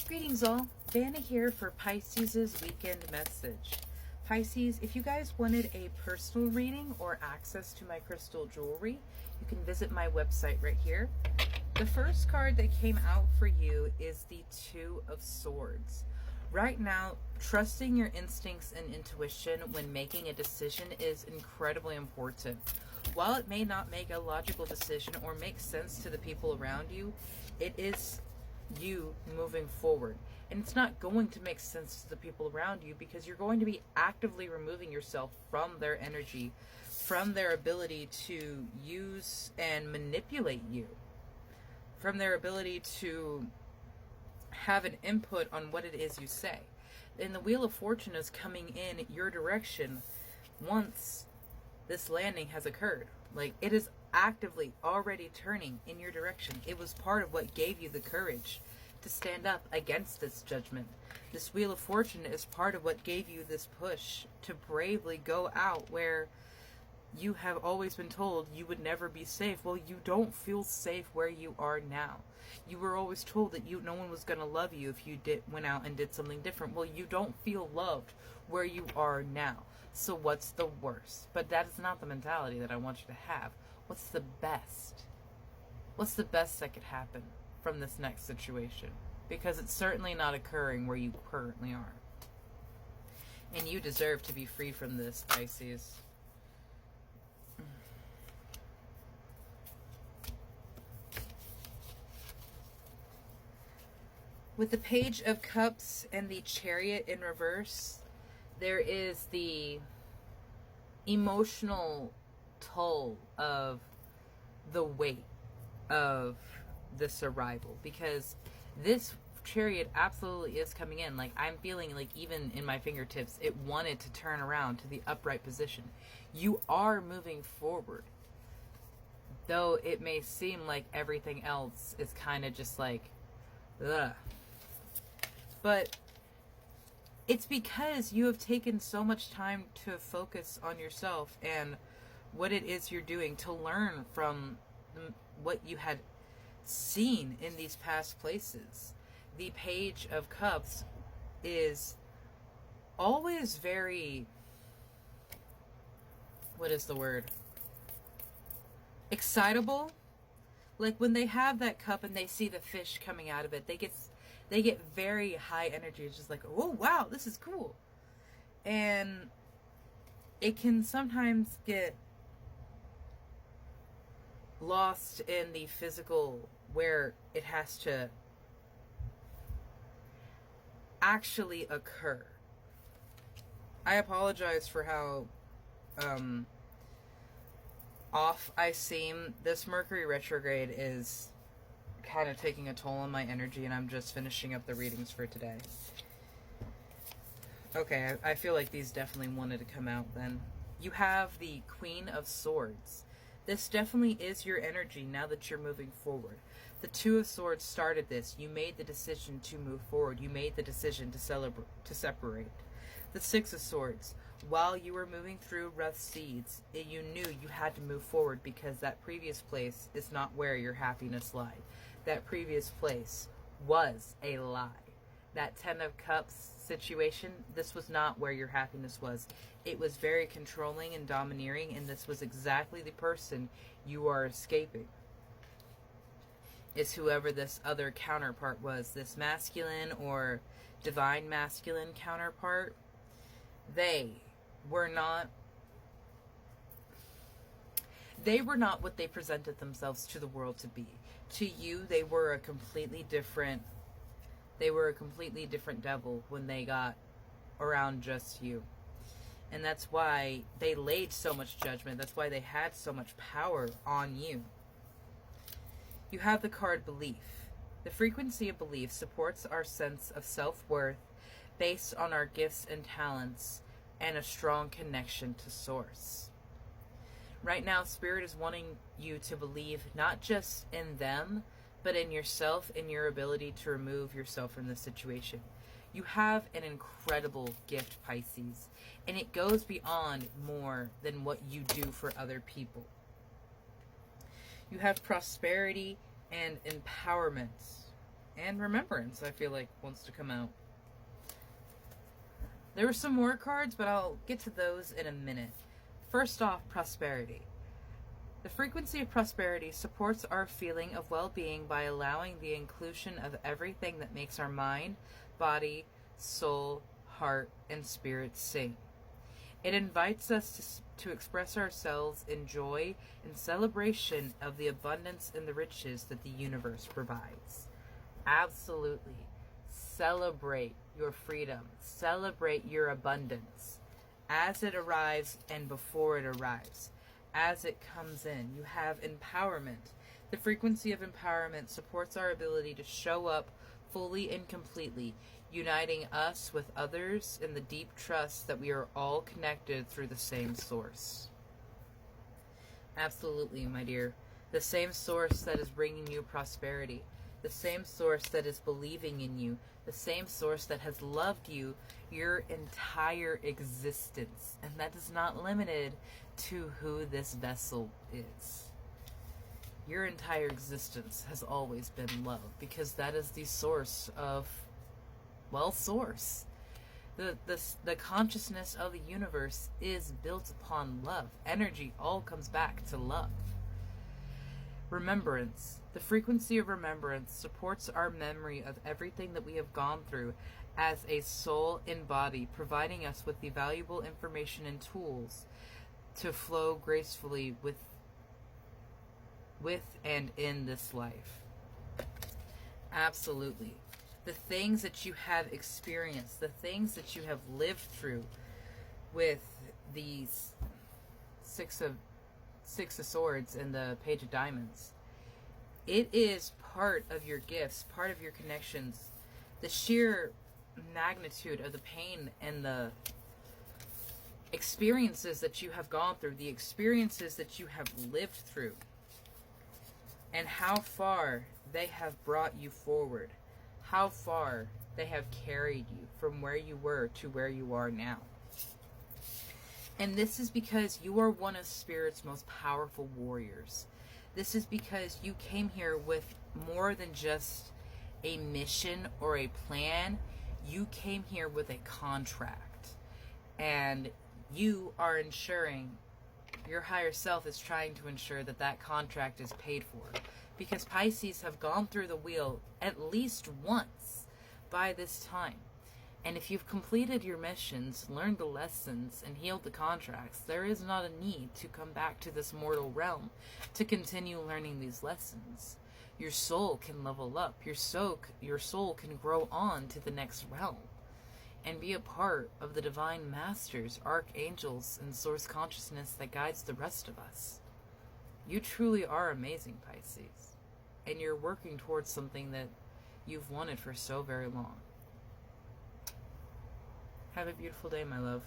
Greetings all, Vanna here for Pisces' weekend message. Pisces, if you guys wanted a personal reading or access to my crystal jewelry, you can visit my website right here. The first card that came out for you is the Two of Swords. Right now, trusting your instincts and intuition when making a decision is incredibly important. While it may not make a logical decision or make sense to the people around you, it is you moving forward, and it's not going to make sense to the people around you because you're going to be actively removing yourself from their energy, from their ability to use and manipulate you, from their ability to have an input on what it is you say. And the Wheel of Fortune is coming in your direction once this landing has occurred. Like, it is actively already turning in your direction. It was part of what gave you the courage to stand up against this judgment. This Wheel of Fortune is part of what gave you this push to bravely go out where you have always been told you would never be safe. Well, you don't feel safe where you are now. You were always told that no one was going to love you if you went out and did something different. Well, you don't feel loved where you are now. So what's the worst? But that is not the mentality that I want you to have. What's the best? What's the best that could happen from this next situation? Because it's certainly not occurring where you currently are. And you deserve to be free from this, Pisces. With the Page of Cups and the Chariot in reverse, there is the emotional toll of the weight of this arrival, because this Chariot absolutely is coming in. Like, I'm feeling like even in my fingertips, it wanted to turn around to the upright position. You are moving forward, though it may seem like everything else is kind of just like, ugh. But it's because you have taken so much time to focus on yourself and what it is you're doing, to learn from what you had seen in these past places. The Page of Cups is always very, what is the word? Excitable. Like, when they have that cup and they see the fish coming out of it, they get very high energy. It's just like, oh wow, this is cool. And it can sometimes get lost in the physical, where it has to actually occur. I apologize for how off I seem. This Mercury retrograde is kind of taking a toll on my energy, and I'm just finishing up the readings for today. Okay, I feel like these definitely wanted to come out then. You have the Queen of Swords. This definitely is your energy now that you're moving forward. The Two of Swords started this. You made the decision to move forward. You made the decision to separate. The Six of Swords. While you were moving through rough seas, you knew you had to move forward because that previous place is not where your happiness lied. That previous place was a lie. That Ten of Cups situation, this was not where your happiness was. It was very controlling and domineering, and this was exactly the person you are escaping. It's whoever this other counterpart was, this masculine or divine masculine counterpart. They were not what they presented themselves to the world to be. To you, they were a completely different devil when they got around just you. And that's why they laid so much judgment. That's why they had so much power on you. You have the card Belief. The frequency of belief supports our sense of self-worth based on our gifts and talents and a strong connection to Source. Right now, Spirit is wanting you to believe not just in them, but in yourself and your ability to remove yourself from the situation. You have an incredible gift, Pisces, and it goes beyond more than what you do for other people. You have prosperity and empowerment. And remembrance, I feel like, wants to come out. There were some more cards, but I'll get to those in a minute. First off, prosperity. The frequency of prosperity supports our feeling of well-being by allowing the inclusion of everything that makes our mind, body, soul, heart, and spirit sing. It invites us to express ourselves in joy and celebration of the abundance and the riches that the universe provides. Absolutely. Celebrate your freedom. Celebrate your abundance as it arrives and before it arrives. As it comes in, you have empowerment. The frequency of empowerment supports our ability to show up fully and completely, uniting us with others in the deep trust that we are all connected through the same source. Absolutely, my dear. The same source that is bringing you prosperity. The same source that is believing in you. The same source that has loved you your entire existence. And that is not limited to who this vessel is. Your entire existence has always been love, because that is the source of, well, source. The consciousness of the universe is built upon love. Energy all comes back to love. Remembrance. The frequency of remembrance supports our memory of everything that we have gone through as a soul in body, providing us with the valuable information and tools to flow gracefully with and in this life. Absolutely. The things that you have experienced, the things that you have lived through with these Six of Swords and the Page of Diamonds, it is part of your gifts, part of your connections. The sheer magnitude of the pain and the experiences that you have gone through, the experiences that you have lived through, and how far they have brought you forward, how far they have carried you from where you were to where you are now. And this is because you are one of Spirit's most powerful warriors. This is because you came here with more than just a mission or a plan. You came here with a contract. And you are ensuring, your higher self is trying to ensure that that contract is paid for. Because Pisces have gone through the wheel at least once by this time. And if you've completed your missions, learned the lessons, and healed the contracts, there is not a need to come back to this mortal realm to continue learning these lessons. Your soul can level up. Your soul can grow on to the next realm and be a part of the divine masters, archangels, and source consciousness that guides the rest of us. You truly are amazing, Pisces. And you're working towards something that you've wanted for so very long. Have a beautiful day, my love.